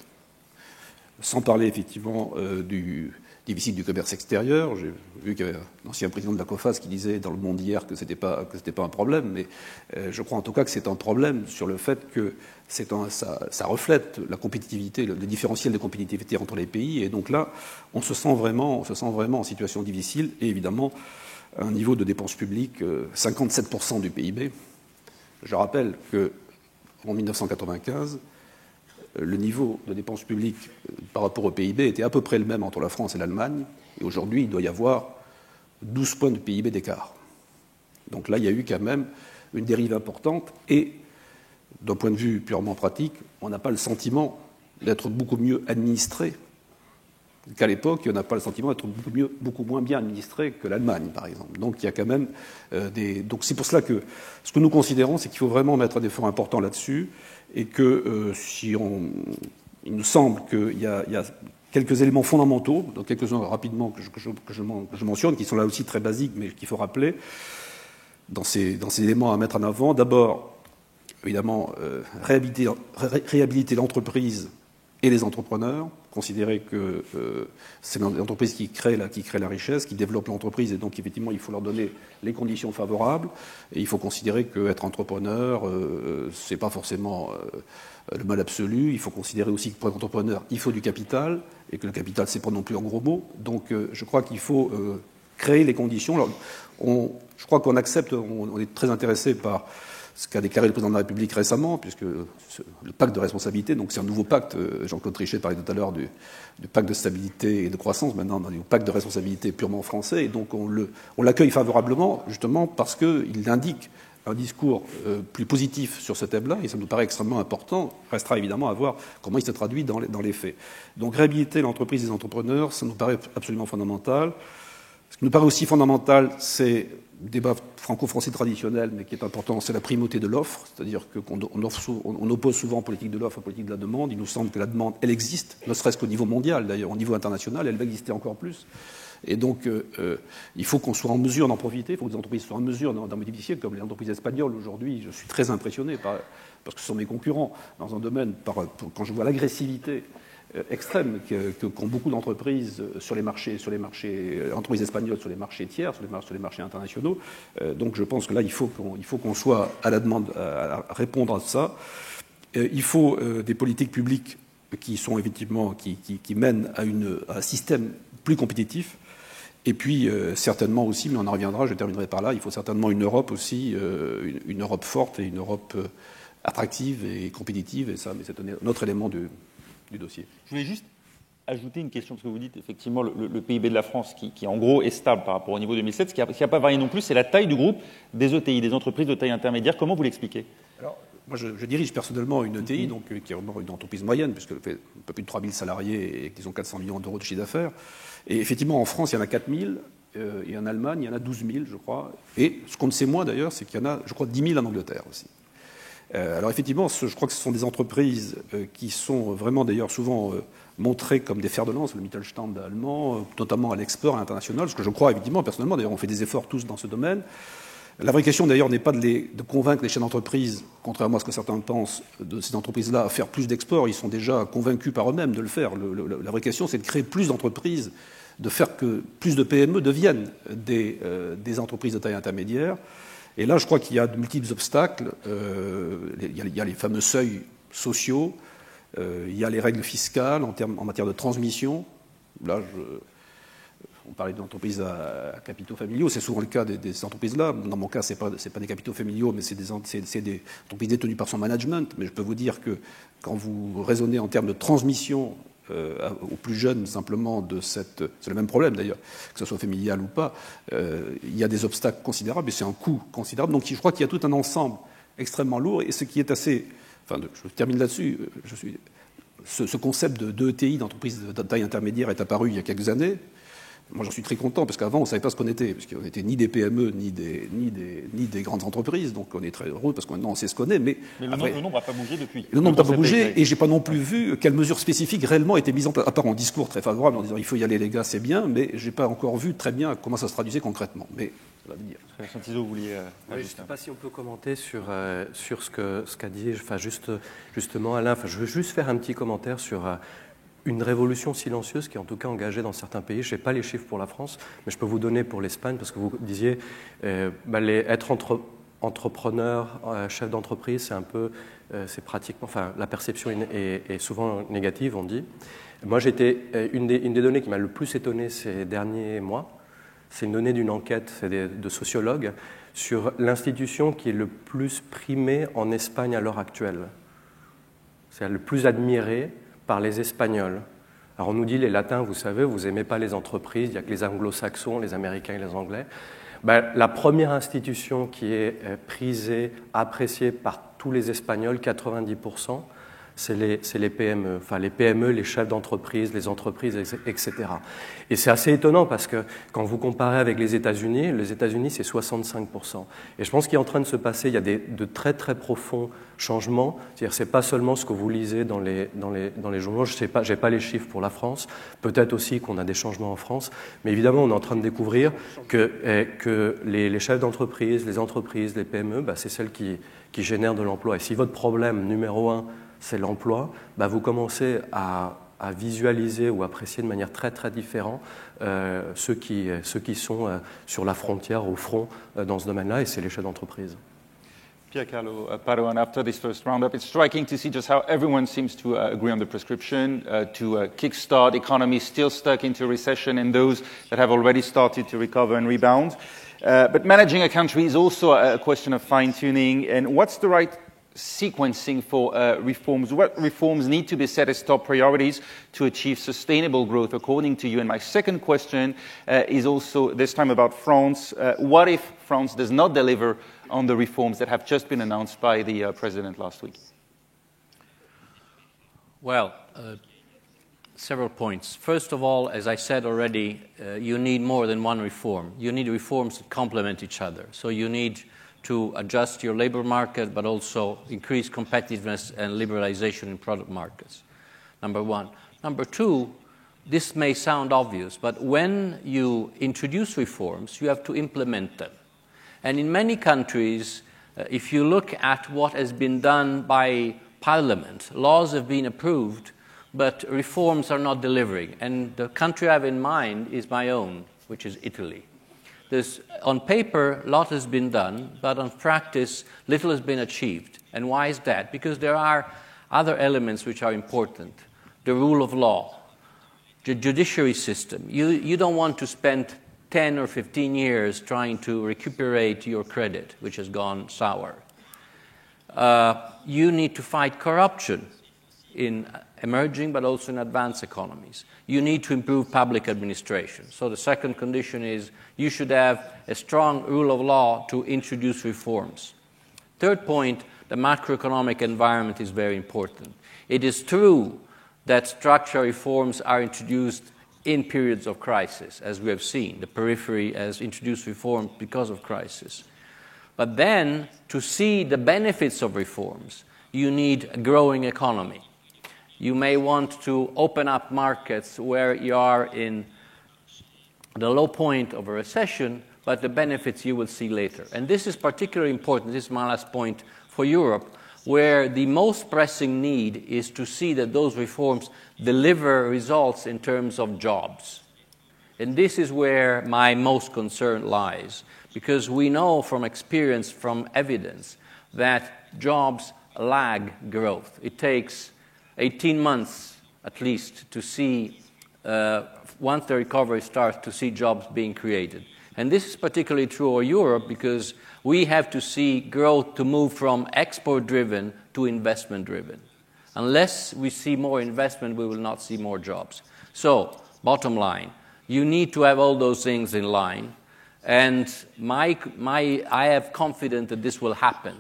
[SPEAKER 6] Sans parler effectivement du déficit du commerce extérieur. J'ai vu qu'il y avait un ancien président de la COFAS qui disait dans le Monde hier que c'était pas un problème, mais je crois en tout cas que c'est un problème sur le fait que ça reflète la compétitivité, le différentiel de compétitivité entre les pays, et donc là, on se sent vraiment en situation difficile, et évidemment, un niveau de dépenses publiques, 57% du PIB. Je rappelle qu'en 1995, le niveau de dépenses publiques par rapport au PIB était à peu près le même entre la France et l'Allemagne, et aujourd'hui, il doit y avoir 12 points de PIB d'écart. Donc là, il y a eu quand même une dérive importante, et d'un point de vue purement pratique, on n'a pas le sentiment d'être beaucoup mieux administré qu'à l'époque, et on n'a pas le sentiment d'être beaucoup moins bien administré que l'Allemagne, par exemple. Donc il y a quand même Donc c'est pour cela que ce que nous considérons, c'est qu'il faut vraiment mettre un effort important là-dessus, et que il nous semble qu'il y a quelques éléments fondamentaux, donc quelques-uns rapidement que je mentionne, qui sont là aussi très basiques, mais qu'il faut rappeler dans ces éléments à mettre en avant. D'abord, évidemment, réhabiliter l'entreprise et les entrepreneurs, considérer que c'est l'entreprise qui crée la richesse, qui développe l'entreprise, et donc effectivement il faut leur donner les conditions favorables, et il faut considérer qu'être entrepreneur, c'est pas forcément le mal absolu. Il faut considérer aussi que pour être entrepreneur, il faut du capital, et que le capital, c'est pas non plus en gros mots. Donc je crois qu'il faut créer les conditions. Alors, je crois qu'on accepte, on est très intéressé par ce qu'a déclaré le président de la République récemment, puisque le pacte de responsabilité, donc c'est un nouveau pacte. Jean-Claude Trichet parlait tout à l'heure du pacte de stabilité et de croissance. Maintenant, on est au pacte de responsabilité purement français, et donc on l'accueille favorablement, justement parce qu'il indique un discours plus positif sur ce thème-là, et ça nous paraît extrêmement important. Restera évidemment à voir comment il se traduit dans les faits. Donc réhabiliter l'entreprise et les entrepreneurs, ça nous paraît absolument fondamental. Ce qui nous paraît aussi fondamental, c'est le débat franco-français traditionnel, mais qui est important, c'est la primauté de l'offre, c'est-à-dire qu'on oppose souvent politique de l'offre à politique de la demande. Il nous semble que la demande, elle existe, ne serait-ce qu'au niveau mondial, d'ailleurs, au niveau international, elle va exister encore plus. Et donc, il faut qu'on soit en mesure d'en profiter, il faut que les entreprises soient en mesure d'en bénéficier, comme les entreprises espagnoles aujourd'hui. Je suis très impressionné parce que ce sont mes concurrents dans un domaine, quand je vois l'agressivité extrême qu'ont beaucoup d'entreprises sur les marchés, entreprises espagnoles sur les marchés tiers, sur les marchés internationaux. Donc je pense que là, il faut qu'on soit à la demande, à répondre à ça. Il faut des politiques publiques qui sont effectivement, qui mènent à un système plus compétitif. Et puis, certainement aussi, mais on en reviendra, je terminerai par là, il faut certainement une Europe aussi, une Europe forte et une Europe attractive et compétitive, et ça, mais c'est un autre élément du dossier.
[SPEAKER 1] Je voulais juste ajouter une question, parce que vous dites effectivement le PIB de la France qui en gros est stable par rapport au niveau 2007. Ce qui n'a pas varié non plus, c'est la taille du groupe des ETI, des entreprises de taille intermédiaire. Comment vous l'expliquez?
[SPEAKER 6] Alors, moi, je dirige personnellement une ETI, donc, qui est vraiment une entreprise moyenne, puisqu'elle fait un peu plus de 3000 salariés et qu'ils ont 400 millions d'euros de chiffre d'affaires. Et effectivement, en France, il y en a 4000, et en Allemagne, il y en a 12 000, je crois. Et ce qu'on ne sait moins, d'ailleurs, c'est qu'il y en a, je crois, 10 000 en Angleterre aussi. Alors effectivement, je crois que ce sont des entreprises qui sont vraiment, d'ailleurs, souvent montrées comme des fers de lance, le Mittelstand allemand, notamment à l'export, à l'international, ce que je crois, évidemment, personnellement, d'ailleurs, on fait des efforts tous dans ce domaine. La vraie question, d'ailleurs, n'est pas de convaincre les chefs d'entreprise, contrairement à ce que certains pensent, de ces entreprises-là, à faire plus d'export. Ils sont déjà convaincus par eux-mêmes de le faire. La vraie question, c'est de créer plus d'entreprises, de faire que plus de PME deviennent des entreprises de taille intermédiaire. Et là, je crois qu'il y a de multiples obstacles. Il y a les fameux seuils sociaux, il y a les règles fiscales en matière de transmission. Là, on parlait d'entreprises à capitaux familiaux, c'est souvent le cas des entreprises-là. Dans mon cas, ce n'est pas des capitaux familiaux, mais c'est des entreprises détenues par son management. Mais je peux vous dire que quand vous raisonnez en termes de transmission aux plus jeunes, simplement, c'est le même problème d'ailleurs, que ce soit familial ou pas, il y a des obstacles considérables et c'est un coût considérable. Donc je crois qu'il y a tout un ensemble extrêmement lourd et ce qui est assez... Enfin, je termine là-dessus. Ce concept d'ETI, d'entreprise de taille intermédiaire, est apparu il y a quelques années. Moi, j'en suis très content, parce qu'avant, on ne savait pas ce qu'on était, parce qu'on n'était ni des PME, ni des grandes entreprises, donc on est très heureux, parce que maintenant, on sait ce qu'on est. Mais
[SPEAKER 1] le nombre n'a pas bougé depuis.
[SPEAKER 6] Le nombre n'a pas bougé, et je n'ai pas non plus vu quelles mesures spécifiques réellement étaient mises en place, à part en discours très favorable, en disant il faut y aller, les gars, c'est bien, mais je n'ai pas encore vu très bien comment ça se traduisait concrètement. Mais ça va venir.
[SPEAKER 1] Santiso, vous vouliez...
[SPEAKER 5] Oui, je ne sais pas si on peut commenter sur ce qu'a dit, enfin, justement Alain. Enfin, je veux juste faire un petit commentaire sur... une révolution silencieuse qui est en tout cas engagée dans certains pays. Je n'ai pas les chiffres pour la France, mais je peux vous donner pour l'Espagne, parce que vous disiez être entrepreneur, chef d'entreprise, c'est un peu, c'est pratiquement, enfin la perception est souvent négative, on dit. Moi, une des données qui m'a le plus étonné ces derniers mois, c'est une donnée d'une enquête de sociologues sur l'institution qui est le plus primée en Espagne à l'heure actuelle. C'est le plus admiré par les Espagnols. Alors on nous dit, les Latins, vous savez, vous n'aimez pas les entreprises, il n'y a que les Anglo-Saxons, les Américains et les Anglais. La première institution qui est prisée, appréciée par tous les Espagnols, 90%, c'est les PME, enfin les PME, les chefs d'entreprise, les entreprises, etc. Et c'est assez étonnant parce que quand vous comparez avec les États-Unis c'est 65%. Et je pense qu'il est en train de se passer, il y a de très très profonds changements. C'est-à-dire, c'est pas seulement ce que vous lisez dans les journaux. Je sais pas, j'ai pas les chiffres pour la France. Peut-être aussi qu'on a des changements en France, mais évidemment, on est en train de découvrir que les chefs d'entreprise, les entreprises, les PME, c'est celles qui génèrent de l'emploi. Et si votre problème numéro 1 c'est l'emploi, vous commencez à visualiser ou apprécier de manière très très différente ceux qui sont sur la frontière, au front dans ce domaine-là, et c'est les chefs d'entreprise.
[SPEAKER 1] Piercarlo Padoan, after this first roundup, it's striking to see just how everyone seems to agree on the prescription to kickstart economies still stuck into recession and those that have already started to recover and rebound. But managing a country is also a question of fine-tuning, and what's the right sequencing for reforms? What reforms need to be set as top priorities to achieve sustainable growth, according to you? And my second question is also this time about France. What if France does not deliver on the reforms that have just been announced by the President last week?
[SPEAKER 2] Well, several points. First of all, as I said already, you need more than one reform. You need reforms that complement each other. So you need to adjust your labor market, but also increase competitiveness and liberalization in product markets. Number one. Number two, this may sound obvious, but when you introduce reforms, you have to implement them. And in many countries, if you look at what has been done by parliament, laws have been approved, but reforms are not delivering. And the country I have in mind is my own, which is Italy. On paper, a lot has been done, but on practice, little has been achieved. And why is that? Because there are other elements which are important. The rule of law, the judiciary system. You don't want to spend 10 or 15 years trying to recuperate your credit, which has gone sour. You need to fight corruption in emerging but also in advanced economies. You need to improve public administration. So the second condition is you should have a strong rule of law to introduce reforms. Third point, the macroeconomic environment is very important. It is true that structural reforms are introduced in periods of crisis, as we have seen. The periphery has introduced reforms because of crisis. But then, to see the benefits of reforms, you need a growing economy. You may want to open up markets where you are in the low point of a recession, but the benefits you will see later. And this is particularly important, this is my last point, for Europe, where the most pressing need is to see that those reforms deliver results in terms of jobs. And this is where my most concern lies, because we know from experience, from evidence, that jobs lag growth. It takes 18 months at least to see, once the recovery starts, to see jobs being created. And this is particularly true of Europe because we have to see growth to move from export-driven to investment-driven. Unless we see more investment, we will not see more jobs. So, bottom line, you need to have all those things in line. And I have confidence that this will happen.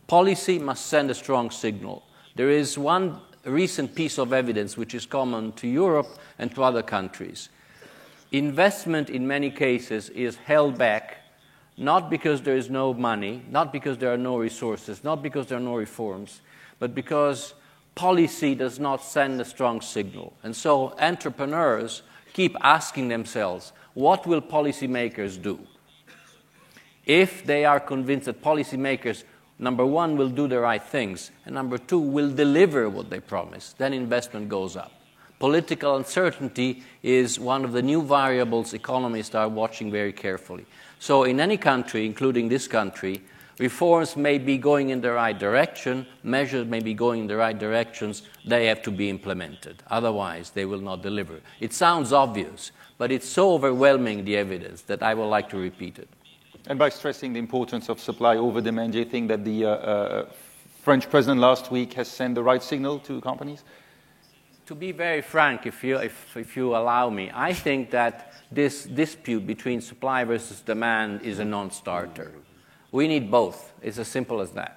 [SPEAKER 2] Policy must send a strong signal. There is one recent piece of evidence which is common to Europe and to other countries. Investment in many cases is held back, not because there is no money, not because there are no resources, not because there are no reforms, but because policy does not send a strong signal. And so entrepreneurs keep asking themselves, what will policymakers do? If they are convinced that policymakers, number one, will do the right things, and number two, will deliver what they promise, then investment goes up. Political uncertainty is one of the new variables economists are watching very carefully. So in any country, including this country, reforms may be going in the right direction, measures may be going in the right directions, they have to be implemented. Otherwise, they will not deliver. It sounds obvious, but it's so overwhelming, the evidence, that I would like to repeat it.
[SPEAKER 1] And by stressing the importance of supply over demand, do you think that the French president last week has sent the right signal to companies?
[SPEAKER 2] To be very frank, if you allow me, I think that this dispute between supply versus demand is a non-starter. We need both. It's as simple as that.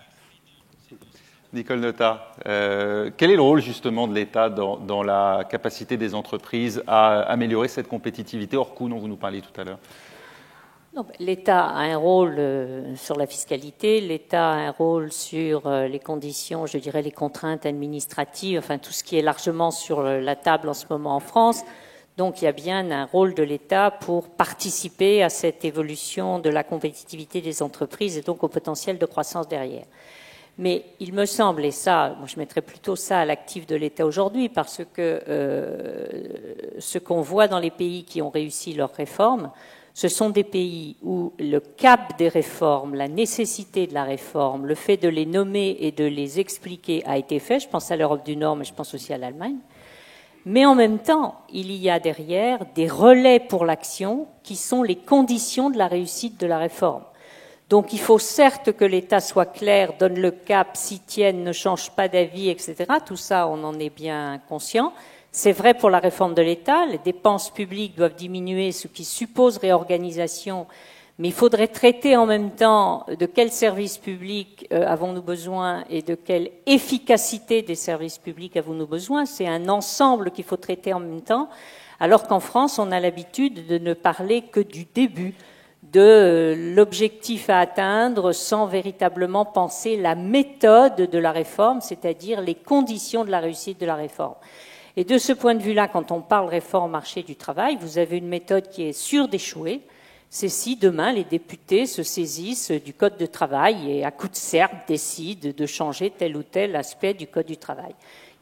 [SPEAKER 1] Nicole Notat, quel est le rôle justement de l'État dans la capacité des entreprises à améliorer cette compétitivité hors coût dont vous nous parliez tout à l'heure?
[SPEAKER 3] L'État a un rôle sur la fiscalité, l'État a un rôle sur les conditions, je dirais les contraintes administratives, enfin tout ce qui est largement sur la table en ce moment en France. Donc il y a bien un rôle de l'État pour participer à cette évolution de la compétitivité des entreprises et donc au potentiel de croissance derrière. Mais il me semble, et ça, moi je mettrais plutôt ça à l'actif de l'État aujourd'hui, parce que ce qu'on voit dans les pays qui ont réussi leurs réformes, ce sont des pays où le cap des réformes, la nécessité de la réforme, le fait de les nommer et de les expliquer a été fait. Je pense à l'Europe du Nord, mais je pense aussi à l'Allemagne. Mais en même temps, il y a derrière des relais pour l'action qui sont les conditions de la réussite de la réforme. Donc il faut certes que l'État soit clair, donne le cap, s'y tienne, ne change pas d'avis, etc. Tout ça, on en est bien conscient. C'est vrai pour la réforme de l'État, les dépenses publiques doivent diminuer, ce qui suppose réorganisation, mais il faudrait traiter en même temps de quels services publics avons-nous besoin et de quelle efficacité des services publics avons-nous besoin. C'est un ensemble qu'il faut traiter en même temps, alors qu'en France, on a l'habitude de ne parler que du début, de l'objectif à atteindre sans véritablement penser la méthode de la réforme, c'est-à-dire les conditions de la réussite de la réforme. Et de ce point de vue-là, quand on parle réforme marché du travail, vous avez une méthode qui est sûre d'échouer. C'est si demain les députés se saisissent du Code de travail et à coup de serpe décident de changer tel ou tel aspect du Code du travail.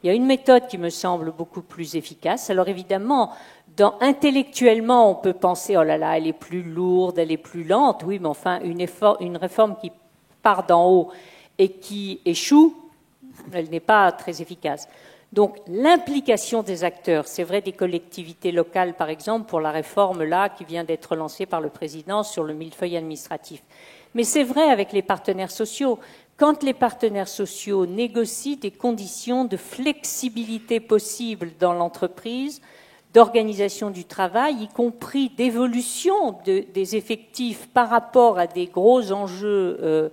[SPEAKER 3] Il y a une méthode qui me semble beaucoup plus efficace. Alors évidemment, intellectuellement, on peut penser « oh là là, elle est plus lourde, elle est plus lente ». Oui, mais enfin, une réforme qui part d'en haut et qui échoue, elle n'est pas très efficace. Donc l'implication des acteurs, c'est vrai des collectivités locales par exemple pour la réforme là qui vient d'être lancée par le président sur le millefeuille administratif. Mais c'est vrai avec les partenaires sociaux. quand les partenaires sociaux négocient des conditions de flexibilité possible dans l'entreprise, d'organisation du travail, y compris d'évolution des effectifs par rapport à des gros enjeux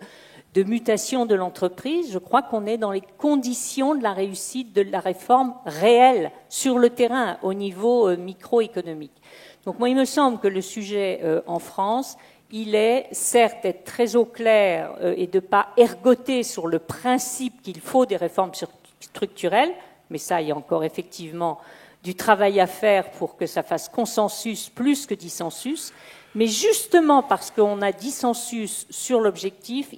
[SPEAKER 3] de mutation de l'entreprise, je crois qu'on est dans les conditions de la réussite de la réforme réelle sur le terrain, au niveau microéconomique. Donc moi, il me semble que le sujet en France, il est certes d'être très au clair et de ne pas ergoter sur le principe qu'il faut des réformes structurelles, mais ça, il y a encore effectivement du travail à faire pour que ça fasse consensus plus que dissensus. Mais justement parce qu'on a dissensus sur l'objectif,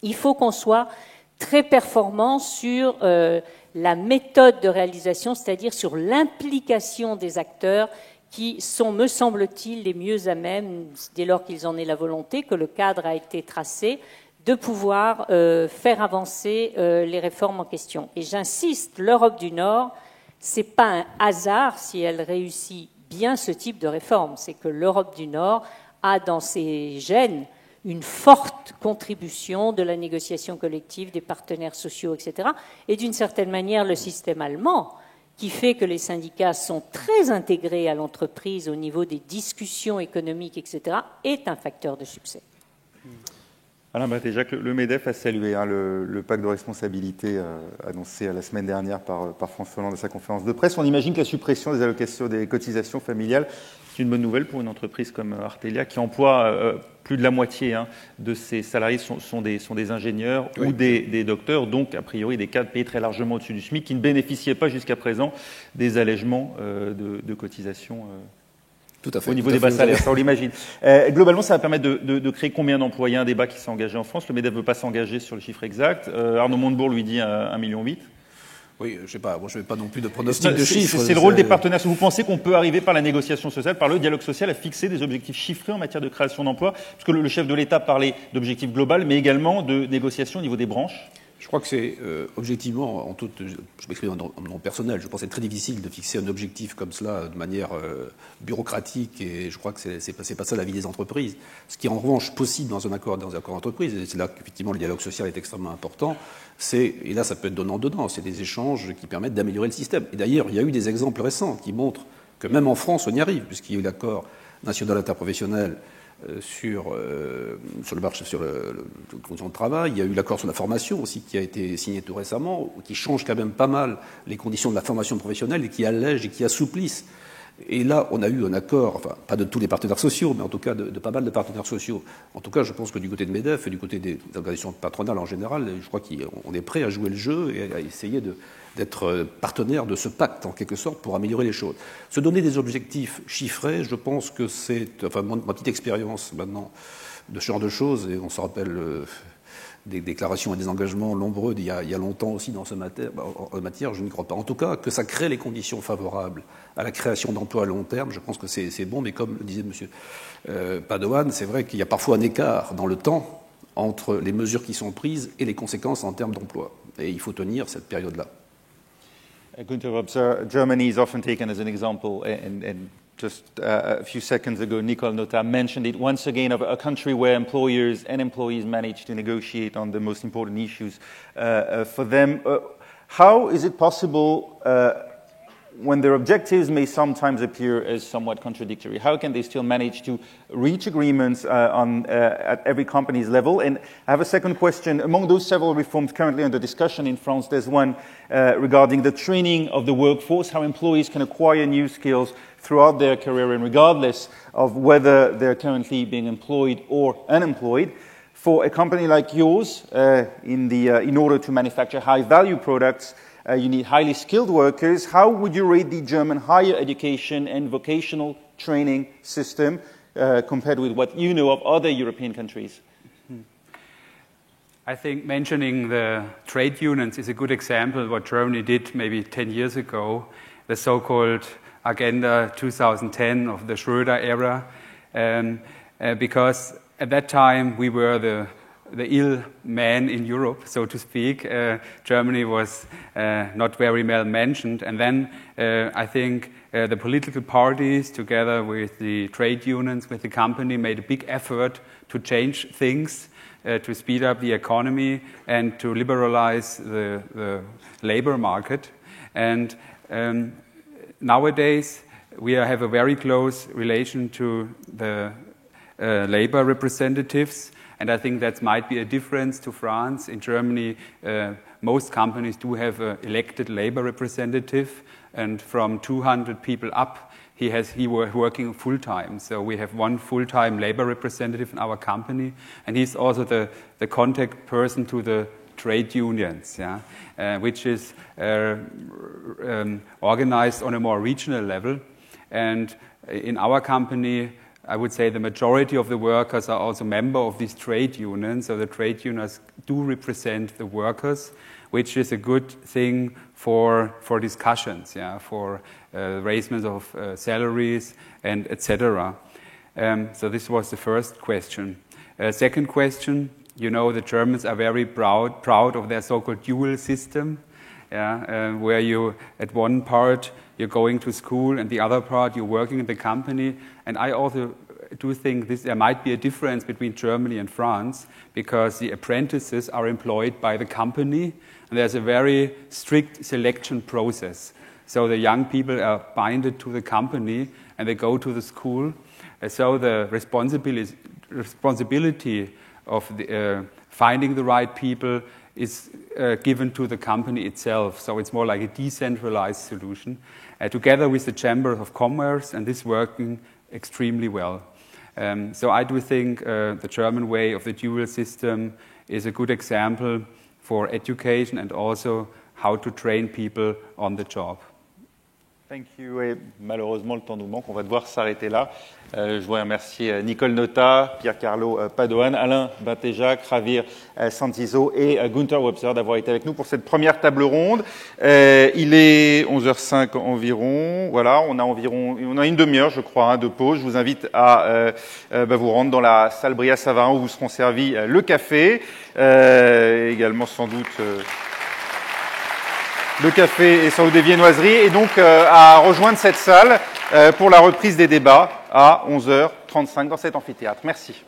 [SPEAKER 3] il faut qu'on soit très performant sur la méthode de réalisation, c'est-à-dire sur l'implication des acteurs qui sont, me semble-t-il, les mieux à même, dès lors qu'ils en aient la volonté, que le cadre a été tracé, de pouvoir faire avancer les réformes en question. Et j'insiste, l'Europe du Nord, c'est pas un hasard si elle réussit bien ce type de réforme. C'est que l'Europe du Nord a dans ses gènes une forte contribution de la négociation collective, des partenaires sociaux, etc. Et d'une certaine manière, le système allemand, qui fait que les syndicats sont très intégrés à l'entreprise au niveau des discussions économiques, etc., est un facteur de succès.
[SPEAKER 1] Alain Batéjac, le MEDEF a salué le pacte de responsabilité annoncé la semaine dernière par François Hollande à sa conférence de presse. On imagine que la suppression des allocations des cotisations familiales est une bonne nouvelle pour une entreprise comme Artelia qui emploie plus de la moitié de ses salariés sont des ingénieurs ou des docteurs, donc a priori des cadres payés très largement au-dessus du SMIC qui ne bénéficiaient pas jusqu'à présent des allègements de cotisations.
[SPEAKER 6] Tout à fait.
[SPEAKER 1] Au niveau des bas salaires, ça on l'imagine. Globalement, ça va permettre de créer combien d'emplois? Il y a un débat qui s'est engagé en France. Le MEDEF ne veut pas s'engager sur le chiffre exact. Arnaud Montebourg lui dit 1,8 million.
[SPEAKER 6] Oui, je sais pas. Moi, je ne fais pas non plus de pronostic de chiffres.
[SPEAKER 1] C'est le rôle des partenaires. Vous pensez qu'on peut arriver par la négociation sociale, par le dialogue social, à fixer des objectifs chiffrés en matière de création d'emplois? Parce que le chef de l'État parlait d'objectifs globaux, mais également de négociations au niveau des branches.
[SPEAKER 6] Je crois que c'est objectivement, je m'exprime en nom personnel, je pense que c'est très difficile de fixer un objectif comme cela de manière bureaucratique et je crois que c'est pas ça la vie des entreprises. Ce qui est en revanche possible dans un accord d'entreprise, et c'est là qu'effectivement le dialogue social est extrêmement important, et là ça peut être donnant-donnant, c'est des échanges qui permettent d'améliorer le système. Et d'ailleurs, il y a eu des exemples récents qui montrent que même en France, on y arrive, puisqu'il y a eu l'accord national interprofessionnel sur le marché, sur le conditions de travail. Il y a eu l'accord sur la formation aussi qui a été signé tout récemment, qui change quand même pas mal les conditions de la formation professionnelle et qui allège et qui assouplissent. Et là, on a eu un accord, enfin, pas de tous les partenaires sociaux, mais en tout cas de pas mal de partenaires sociaux. En tout cas, je pense que du côté de MEDEF et du côté des organisations patronales en général, je crois qu'on est prêt à jouer le jeu et à essayer d'être partenaire de ce pacte, en quelque sorte, pour améliorer les choses. Se donner des objectifs chiffrés, je pense que c'est, enfin, ma petite expérience maintenant de ce genre de choses, et on se rappelle des déclarations et des engagements nombreux d'il y a longtemps aussi dans ce matière, je ne crois pas. En tout cas, que ça crée les conditions favorables à la création d'emplois à long terme, je pense que c'est bon, mais comme le disait M. Padoan, c'est vrai qu'il y a parfois un écart dans le temps entre les mesures qui sont prises et les conséquences en termes d'emploi. Et il faut tenir cette période-là.
[SPEAKER 1] Gunther Robser, Germany is often taken as an example, and just a few seconds ago, Nicole Notta mentioned it once again of a country where employers and employees manage to negotiate on the most important issues for them. How is it possible, when their objectives may sometimes appear as somewhat contradictory, how can they still manage to reach agreements at every company's level? And I have a second question. Among those several reforms currently under discussion in France, there's one regarding the training of the workforce, how employees can acquire new skills throughout their career and regardless of whether they're currently being employed or unemployed. For a company like yours, in order to manufacture high-value products, you need highly skilled workers. How would you rate the German higher education and vocational training system compared with what you know of other European countries?
[SPEAKER 4] I think mentioning the trade unions is a good example of what Germany did maybe 10 years ago, the so-called Agenda 2010 of the Schröder era, because at that time we were the ill man in Europe, so to speak. Germany was not very well mentioned. And then I think the political parties, together with the trade unions, with the company, made a big effort to change things, to speed up the economy and to liberalize the labor market. And nowadays, we have a very close relation to the labor representatives, and I think that might be a difference to France. In Germany, most companies do have an elected labor representative, and from 200 people up, he was working full-time. So we have one full-time labor representative in our company, and he's also the contact person to the trade unions, which is organized on a more regional level. And in our company, I would say the majority of the workers are also members of these trade unions, so the trade unions do represent the workers, which is a good thing for discussions, for raisement of salaries and etc. So this was the first question. Second question, you know, the Germans are very proud of their so-called dual system, where you, at one part, you're going to school, and the other part, you're working in the company. And I also do think there might be a difference between Germany and France, because the apprentices are employed by the company, and there's a very strict selection process. So the young people are binded to the company, and they go to the school. So the responsibility of finding the right people is given to the company itself. So it's more like a decentralized solution, together with the Chamber of Commerce, and this working extremely well. So I do think the German way of the dual system is a good example for education and also how to train people on the job.
[SPEAKER 1] Thank you. Et malheureusement, le temps nous manque. On va devoir s'arrêter là. Je voudrais remercier Nicole Notta, Piercarlo Padoan, Alain Batéjac, Javier Santizo et Gunther Webster d'avoir été avec nous pour cette première table ronde. Il est 11h05 environ. Voilà, on a une demi-heure, je crois, de pause. Je vous invite à vous rendre dans la salle Bria-Savarin où vous seront servis le café, également sans doute le café et sans doute des viennoiseries, et donc à rejoindre cette salle pour la reprise des débats à 11h35 dans cet amphithéâtre. Merci.